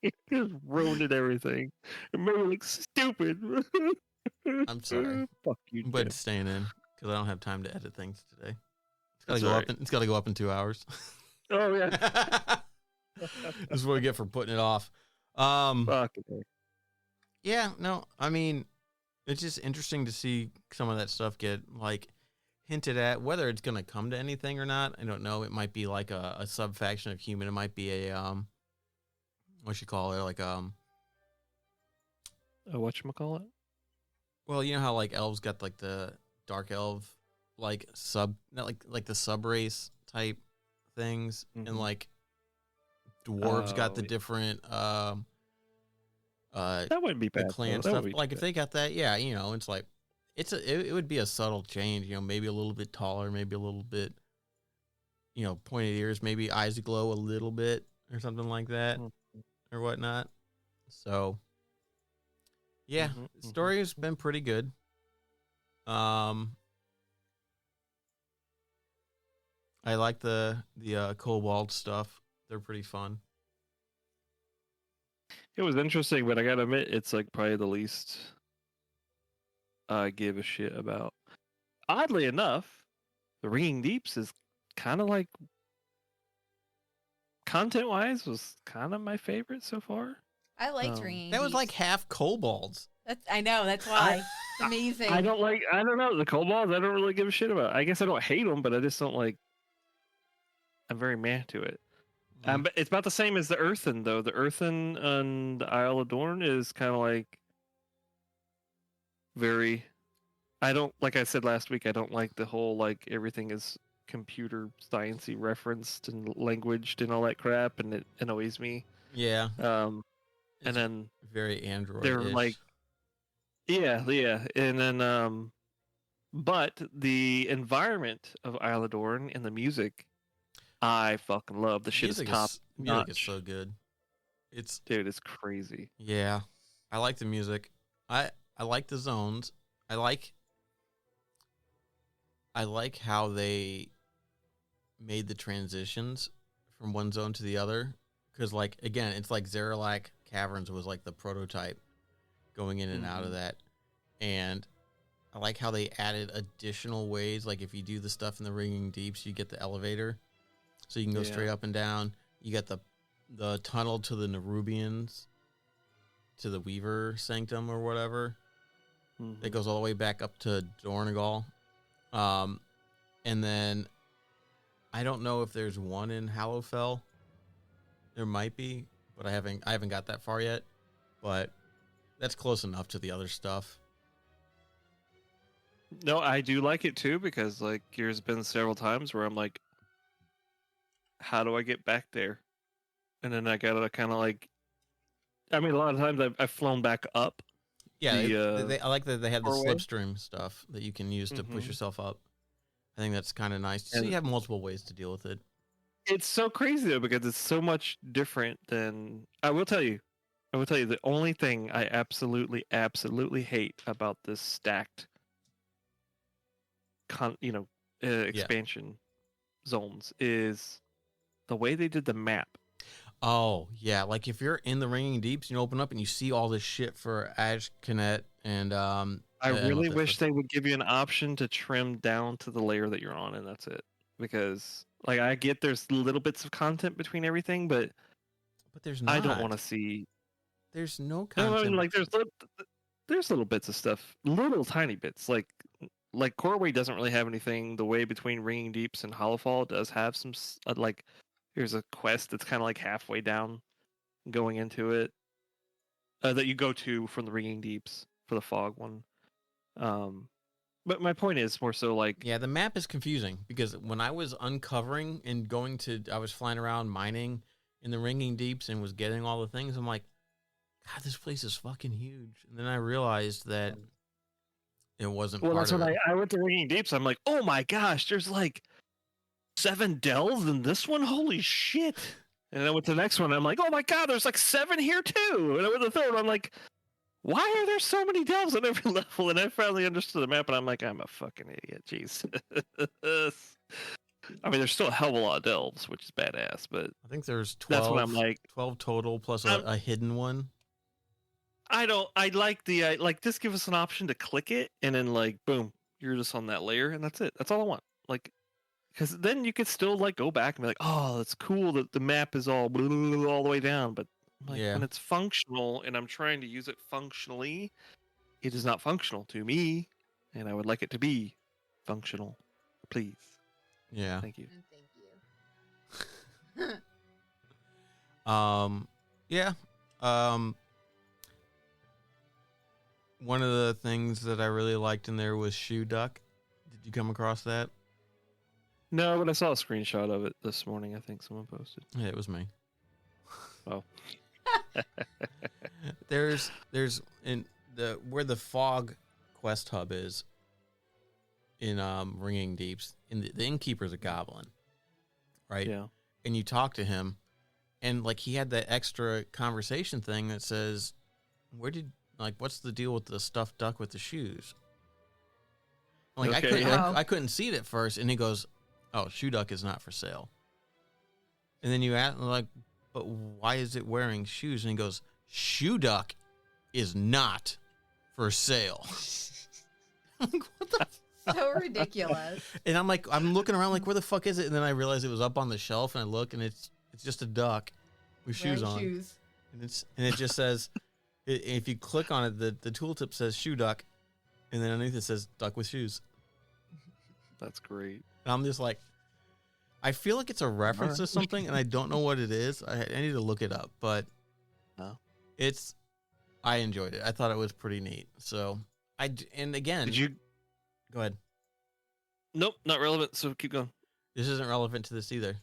He just ruined everything. It made me look stupid. I'm sorry. Fuck you, Jim. But it's staying in because I don't have time to edit things today. It's gotta That's go all up. It's gotta go up in 2 hours. Oh yeah. This is what we get for putting it off. Fuck it. Yeah, no, I mean, it's just interesting to see some of that stuff get like hinted at. Whether it's gonna come to anything or not, I don't know. It might be like a sub faction of human. It might be a what you call it, like Whatchamacallit? well, you know how like elves got like the dark elf like sub, not like the sub race type things, and Mhm. like dwarves got the Oh, different that wouldn't be the bad. clan That stuff. would be Like if bad. they got that, yeah, you know, it's like it would be a subtle change, you know, maybe a little bit taller, maybe a little bit, you know, pointed ears, maybe eyes glow a little bit or something like that Mhm. or whatnot. So yeah, Mhm, the story has been pretty good. I like the kobold stuff. They're pretty fun. It was interesting, but I gotta admit, it's like probably the least I give a shit about. Oddly enough, the Ringing Deeps is kind of like content-wise was kind of my favorite so far. I liked Um, Ringing That was like Deeps. half kobolds. I know. That's why. It's amazing. I don't know the kobolds. I don't really give a shit about. I guess I don't hate them, but I just don't like. I'm very meh to it. But it's about the same as the Earthen, though. The Earthen on the Isle of Dorn is kind of like very. I don't like I said last week. I don't like the whole like everything is computer sciencey referenced and languaged and all that crap, and it annoys me. Yeah, And it's then very Android. they're like, yeah, and then but the environment of Isle of Dorn and the music, I fucking love. The shit is top music is notch. so good. It's Dude, it's crazy. yeah. I like the music. I like the zones. I like how they made the transitions from one zone to the other. Because like again, it's like Zarelac Caverns was like the prototype going in and out of that. And I like how they added additional ways. Like if you do the stuff in the Ringing Deeps, you get the elevator, so you can go Yeah. straight up and down. You got the tunnel to the Nerubians, to the Weaver Sanctum or whatever. It goes all the way back up to Dornegal. And then I don't know if there's one in Hallowfell. There might be, but I haven't got that far yet. But that's close enough to the other stuff. No, I do like it too because like there's been several times where I'm like, how do I get back there? And then I gotta kind of like, I mean, a lot of times I've flown back up. Yeah, The, I like that they have the doorway. slipstream stuff that you can use to push Mhm. yourself up. I think that's kind of nice. So And- you have multiple ways to deal with it. It's so crazy though because it's so much different than I will tell you. The only thing I absolutely hate about this stacked, expansion zones is the way they did the map. Oh, yeah. Like if you're in the Ringing Deeps, you open up and you see all this shit for Ashkenet and I really wish they would give you an option to trim down to the layer that you're on, and that's it. Because like I get there's little bits of content between everything, but there's not. I don't want to see. There's no No, content. I mean like there's little bits of stuff, little tiny bits. Like Corway doesn't really have anything. The way between Ringing Deeps and Hollowfall does have some like. Here's a quest that's kind of like halfway down, going into it, that you go to from the Ringing Deeps for the fog one. But my point is more so like Yeah, the map is confusing because when I was uncovering and I was flying around mining in the Ringing Deeps and was getting all the things. I'm like, God, this place is fucking huge. And then I realized that it wasn't. Well, part that's of when it. I went to Ringing Deeps. I'm like, oh my gosh, there's like 7 delves in this one. Holy shit! And then I went to the next one. I'm like, oh my god, there's like 7 here too. And I went to the third one. I'm like, why are there so many delves on every level? And I finally understood the map. And I'm like, I'm a fucking idiot. Jeez. I mean, there's still a hell of a lot of delves, which is badass. But I think there's 12. that's when I'm like, 12 total plus I'm- a hidden one. I like the like just give us an option to click it and then like boom, you're just on that layer and that's it. That's all I want. Like because then you could still like go back and be like, oh, it's cool that the map is all blah, blah, blah, all the way down. But like Yeah. when it's functional and I'm trying to use it functionally, it is not functional to me, and I would like it to be functional. Please, Yeah. thank you. And thank you. Yeah. One of the things that I really liked in there was Shoe Duck. Did you come across that? No, but I saw a screenshot of it this morning. I think someone posted. Yeah, it was me. Oh, There's in the where the fog quest hub is in Ringing Deeps. In the innkeeper's a goblin, right? yeah. And you talk to him, and like he had that extra conversation thing that says, what's the deal with the stuffed duck with the shoes? Like Okay, yeah. I couldn't see it at first, and he goes, "Oh, Shoe Duck is not for sale." And then you ask like, "But why is it wearing shoes?" And he goes, "Shoe Duck is not for sale." I'm like, what the? So ridiculous. And I'm like, I'm looking around like, where the fuck is it? And then I realized it was up on the shelf, and I look, and it's just a duck with shoes Wearing on. Shoes. And it just says, if you click on it, the tooltip says Shoe Duck, and then underneath it says Duck with shoes. That's great. And I'm just like, I feel like it's a reference to something, and I don't know what it is. I need to look it up, but Oh. I enjoyed it. I thought it was pretty neat. So and again, Did you? go ahead. Nope, not relevant. So keep going. This isn't relevant to this either.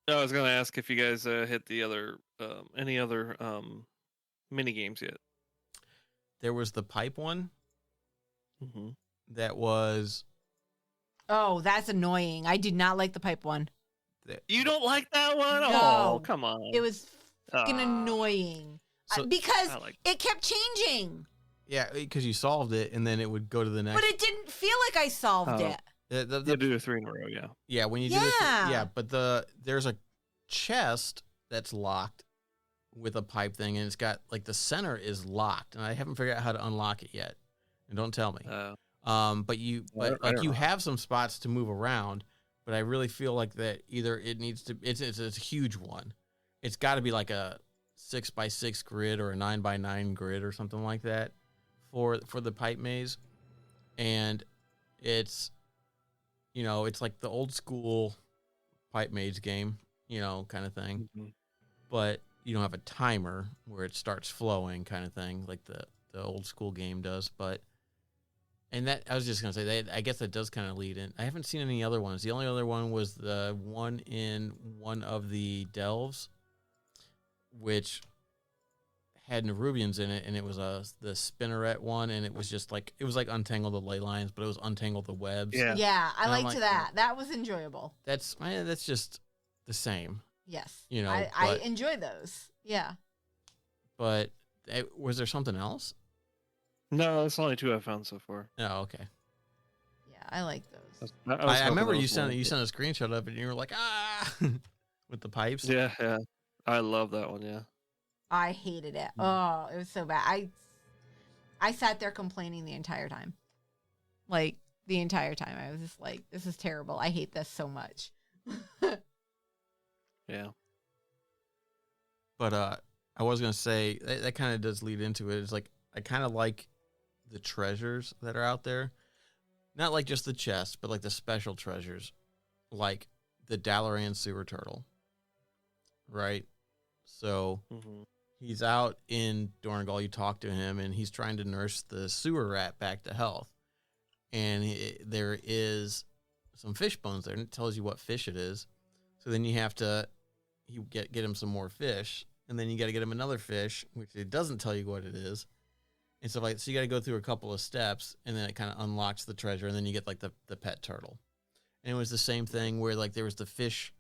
No, I was gonna ask if you guys hit the other any other mini games yet. There was the pipe one Mm-hmm. that was. Oh, that's annoying. I did not like the pipe one. You don't like that one? No. Oh, come on. It was fucking Ah. annoying. So- Because I like- it kept changing. Yeah, because you solved it, and then it would go to the next. But it didn't feel like I solved Oh. it. The You do a 3 in a row, yeah. yeah, when you do Yeah. yeah, but there's a chest that's locked with a pipe thing, and it's got like the center is locked, and I haven't figured out how to unlock it yet. And don't tell me. But you I like don't you know. have some spots to move around, but I really feel like that either it needs to it's a huge one. It's got to be like a 6x6 grid or a 9x9 grid or something like that for the pipe maze, and it's it's like the old school pipe maze game, kind of thing, Mhm. but you don't have a timer where it starts flowing kind of thing like the old school game does. But and that I was just gonna say that I guess that does kind of lead in. I haven't seen any other ones. The only other one was the one in one of the delves, which had Nerubians in it, and it was the spinneret one, and it was just like untangle the ley lines, but it was untangle the webs. Yeah. Yeah, I And I'm liked like- that. That was enjoyable. That's just the same, Yes. but, I enjoy those. Yeah. but was there something else? No, that's the only 2 I've found so far. Oh, okay. Yeah, I like those. I remember you sent a screenshot of it, and you were like, with the pipes. Yeah, yeah. I love that one, yeah. I hated it. Oh, it was so bad. I sat there complaining the entire time. Like the entire time. I was just like, this is terrible. I hate this so much. Yeah. But I was gonna say that kind of does lead into it. It's like I kind of like the treasures that are out there, not like just the chest, but like the special treasures, like the Dalaran sewer turtle. Right. So Mm-hmm. he's out in Donegal. You talk to him, and he's trying to nurse the sewer rat back to health. And there is some fish bones there, and it tells you what fish it is. So then you have to get him some more fish, and then you got to get him another fish, which it doesn't tell you what it is, and stuff like. So you got to go through a couple of steps, and then it kind of unlocks the treasure, and then you get like the pet turtle. And it was the same thing where like there was the fish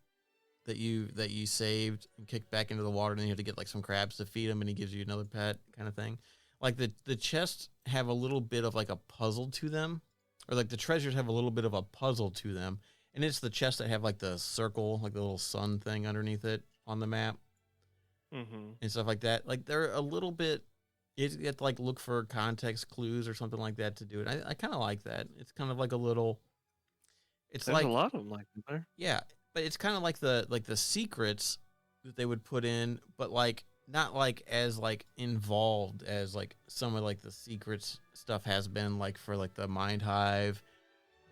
that you saved and kicked back into the water, and then you have to get like some crabs to feed him, and he gives you another pet kind of thing. Like the chests have a little bit of like a puzzle to them, or like the treasures have a little bit of a puzzle to them, and it's the chests that have like the circle, like the little sun thing underneath it on the map Mm-hmm. and stuff like that. Like they're a little bit, you have to like look for context clues or something like that to do it. I kind of like that. It's kind of like a little, It's There's like a lot of them like that there. yeah, but it's kind of like the secrets that they would put in, but like not like as like involved as like some of like the secrets stuff has been like for like the Mind Hive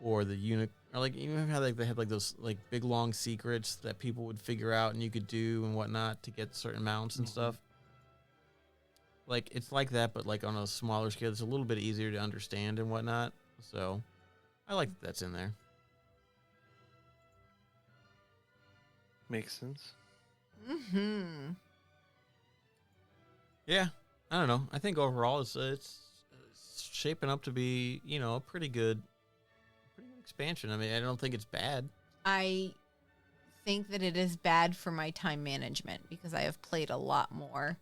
or the unit, or like even how like they had like those like big long secrets that people would figure out and you could do and whatnot to get certain mounts and stuff. Like it's like that, but like on a smaller scale. It's a little bit easier to understand and whatnot. So I like that that's in there. Makes sense. Mm-hmm. Yeah, I don't know. I think overall it's shaping up to be, you know, a pretty good expansion. I mean, I don't think it's bad. I think that it is bad for my time management because I have played a lot more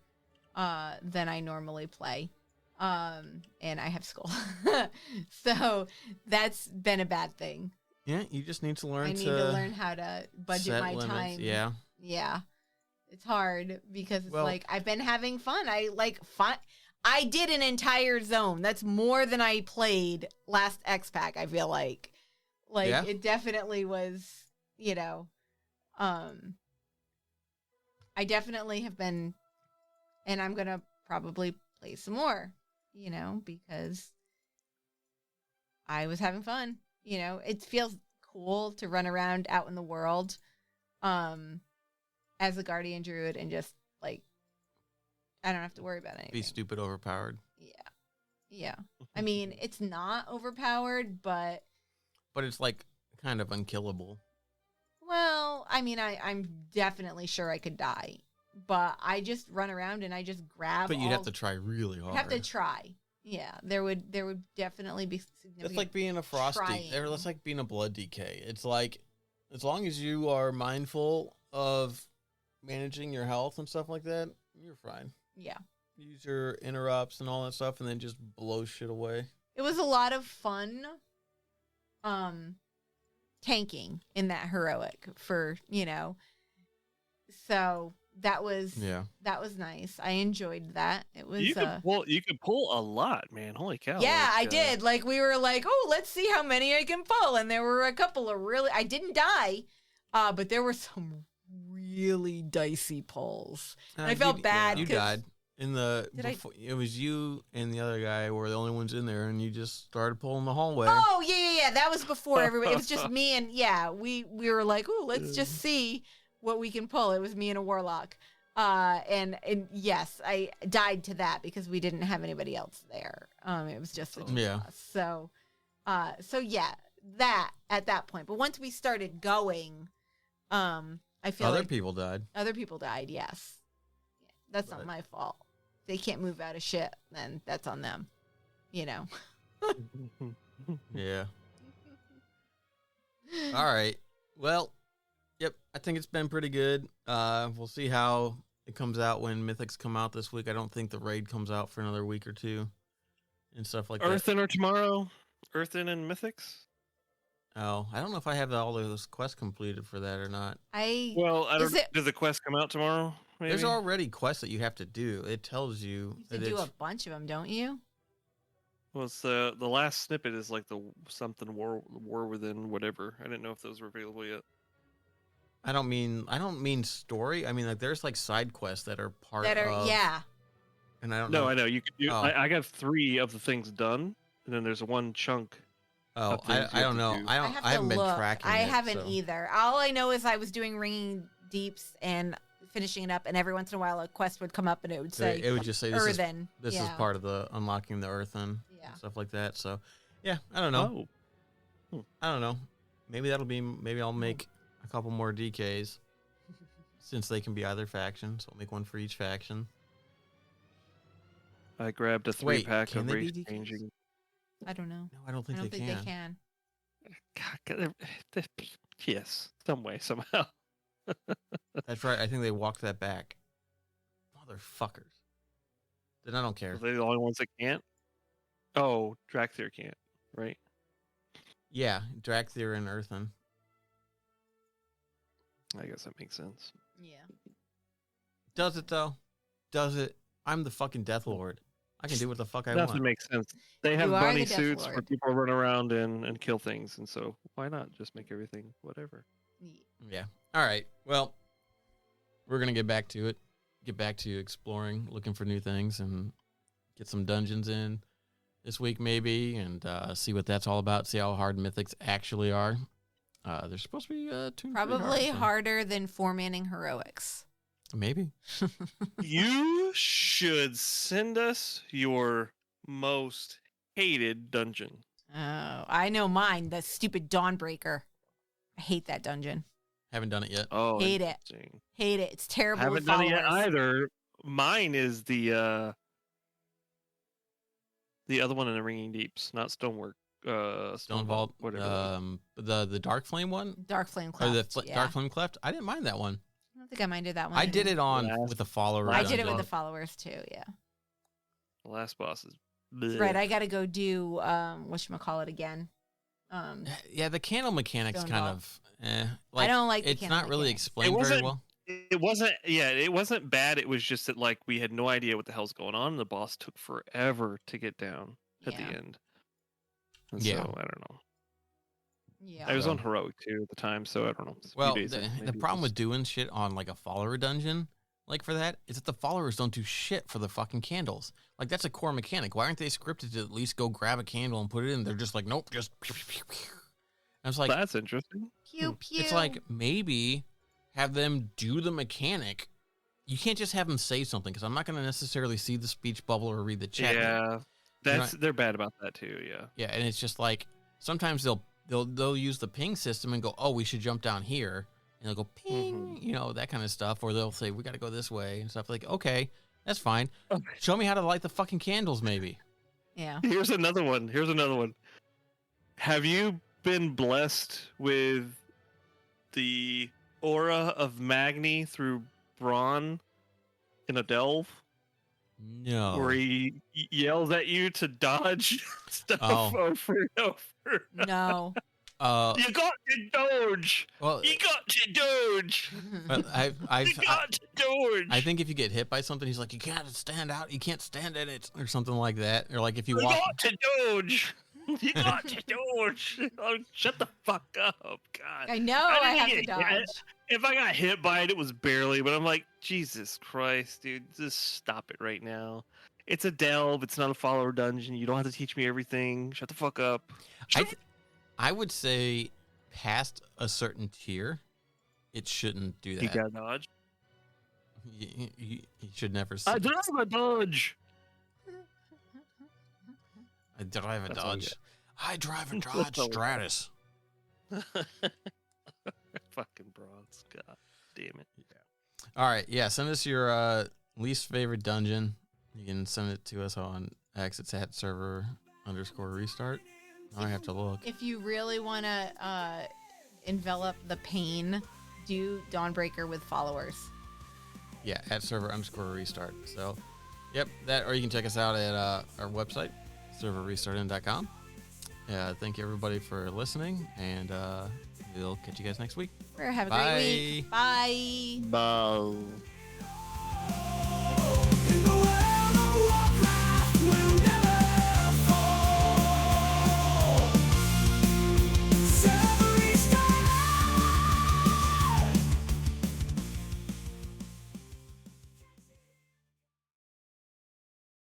than I normally play. And I have school. So that's been a bad thing. Yeah, you just need to learn I need to learn how to budget set my limits. time. Yeah. Yeah. It's hard because it's Well- like I've been having fun. I did an entire zone. That's more than I played last X-Pack, I feel like. Like Yeah. it definitely was, you know, I definitely have been, and I'm going to probably play some more, you know, because I was having fun. You know, it feels cool to run around out in the world as a guardian druid and just like I don't have to worry about anything. Be stupid overpowered. Yeah. Yeah. I mean, it's not overpowered, but But it's like kind of unkillable. well, I mean, I'm definitely sure I could die, but I just run around and I just grab. But you'd have to try really hard. I'd have to try. Yeah, there would definitely be significant. That's like being a frost trying. or that's like being a blood decay. It's like as long as you are mindful of managing your health and stuff like that, you're fine. Yeah. Use your interrupts and all that stuff and then just blow shit away. It was a lot of fun tanking in that heroic for, you know. So that was nice. I enjoyed that. It was You could pull a lot, man. Holy cow. yeah, I like, did. Like we were like, oh, let's see how many I can pull, and there were a couple of really. I didn't die, but there were some really dicey pulls. And I felt bad. You 'cause- died in the. Did I- It was you and the other guy were the only ones in there, and you just started pulling the hallway. Oh yeah. That was before everybody. It was just me and we were like, oh, let's just see what we can pull. It was me and a warlock. And yes, I died to that because we didn't have anybody else there. It was just the two of us. So yeah, that at that point. But once we started going, I feel Other like people died. other people died. Yes, yeah, that's not But- my fault. They can't move out of shit, then that's on them. You know. Yeah. All right. Well, yep. I think it's been pretty good. We'll see how it comes out when Mythics come out this week. I don't think the raid comes out for another week or two, and stuff like that. Earthen or tomorrow? Earthen and Mythics? Oh, I don't know if I have all of those quests completed for that or not. Well, I Is don't. it- Does the quest come out tomorrow? Maybe? There's already quests that you have to do. It tells you You have that to do it's a bunch of them, don't you? Well, it's the last snippet is like the something war within whatever. I didn't know if those were available yet. I don't mean story. I mean like there's like side quests that are part That are of yeah. and I don't No, know. I know you could do. Oh. I got 3 of the things done, and then there's one chunk. Oh, of things you I don't have to know. do. I have I haven't to been look. tracking I it, haven't so. either. All I know is I was doing ringing deeps and finishing it up, and every once in a while a quest would come up and it would say It would just say this is earthen. this is Yeah. part of the unlocking the earthen Yeah. and stuff like that. So yeah, I don't know. Oh, I don't know. Maybe I'll make a couple more DKs since they can be either faction. So I'll make one for each faction. I grabbed a Wait, 3-pack can of they be race DKs? changing. I don't know. No, I don't I think, don't think they they can. can. God, yes, some way, somehow. That's right. I think they walked that back. Motherfuckers. Then I don't care. Are they the only ones that can't? Oh, Drakthir can't, right? Yeah, Drakthir and Earthen. I guess that makes sense. Yeah. Does it though? Does it? I'm the fucking Death Lord. I can do what the fuck I Nothing want. makes sense. They have You are bunny the Death suits where Lord. people run around and kill things, and so why not just make everything whatever? Yeah. All right. Well, we're gonna get back to it. Get back to exploring, looking for new things, and get some dungeons in this week maybe, and see what that's all about. See how hard mythics actually are. They're supposed to be tuned pretty Probably hard, so harder than 4-manning heroics. maybe. You should send us your most hated dungeon. Oh, I know mine. The stupid Dawnbreaker. I hate that dungeon. Haven't done it yet. Oh, Hate it. interesting. Hate it. It's terrible. Haven't with done it followers. yet either. Mine is the other one in the Ringing Deeps, not Stonework. Stone Vault. whatever. The Dark Flame one, Dark Flame or Cleft. the Dark Flame Cleft. I didn't mind that one. I don't think I minded that one. I did it on Last- with the follower. I did it dungeon. with the followers too. Yeah. The last boss is bleh. Right. I got to go do whatchamacallit again. Yeah, the candle mechanics Stone kind Vault. of. Eh, I don't like the It's candle not really mechanics. explained It very wasn't- well. It wasn't. Yeah, it wasn't bad. It was just that like we had no idea what the hell's going on. The boss took forever to get down at Yeah. the end. And Yeah. So I don't know. Yeah. I was on So- heroic too at the time, so I don't know. It's a few Well, days the in, the maybe problem with just- doing shit on like a follower dungeon, like for that, is that the followers don't do shit for the fucking candles. Like that's a core mechanic. Why aren't they scripted to at least go grab a candle and put it in? They're just like, nope, just. I was like, that's interesting. Pew pew. it's like maybe have them do the mechanic. You can't just have them say something because I'm not going to necessarily see the speech bubble or read the chat. Yeah, they're bad about that too. Yeah. Yeah, and it's just like sometimes they'll use the ping system and go, oh, we should jump down here, and they'll go ping, you know, that kind of stuff, or they'll say we got to go this way and stuff. Like, okay, that's fine. Okay. Show me how to light the fucking candles, maybe. Yeah. Here's another one. Have you been blessed with the aura of Magni through Braun in a delve? No. Where he yells at you to dodge stuff Oh. over and over. No. You got to dodge. Well, You got to dodge. but You got to dodge. I think if you get hit by something, he's like, you can't stand out, you can't stand in it, or something like that. Or like if you You walk. got to dodge. You got to dodge. Oh, shut the fuck up, God. I know I didn't have to get dodge. hit. If I got hit by it, it was barely. But I'm like, Jesus Christ, dude, just stop it right now. It's a delve. It's not a follower dungeon. You don't have to teach me everything. Shut the fuck up. I would say past a certain tier, it shouldn't do You that. got dodge. You should never see. I drive a dodge. I drive a That's all I Dodge. get. I drive a That's Dodge all I get. Stratus. Fucking bronze. God damn it. All right, yeah. Send us your least favorite dungeon. You can send it to us on X. It's at server_restart. I have to look. If you really want to envelop the pain, do Dawnbreaker with followers. Yeah, at server_restart. So, yep, that. Or you can check us out at our website, serverrestartin.com. Thank you everybody for listening, and we'll catch you guys next week. Have a great week. Bye. Bow.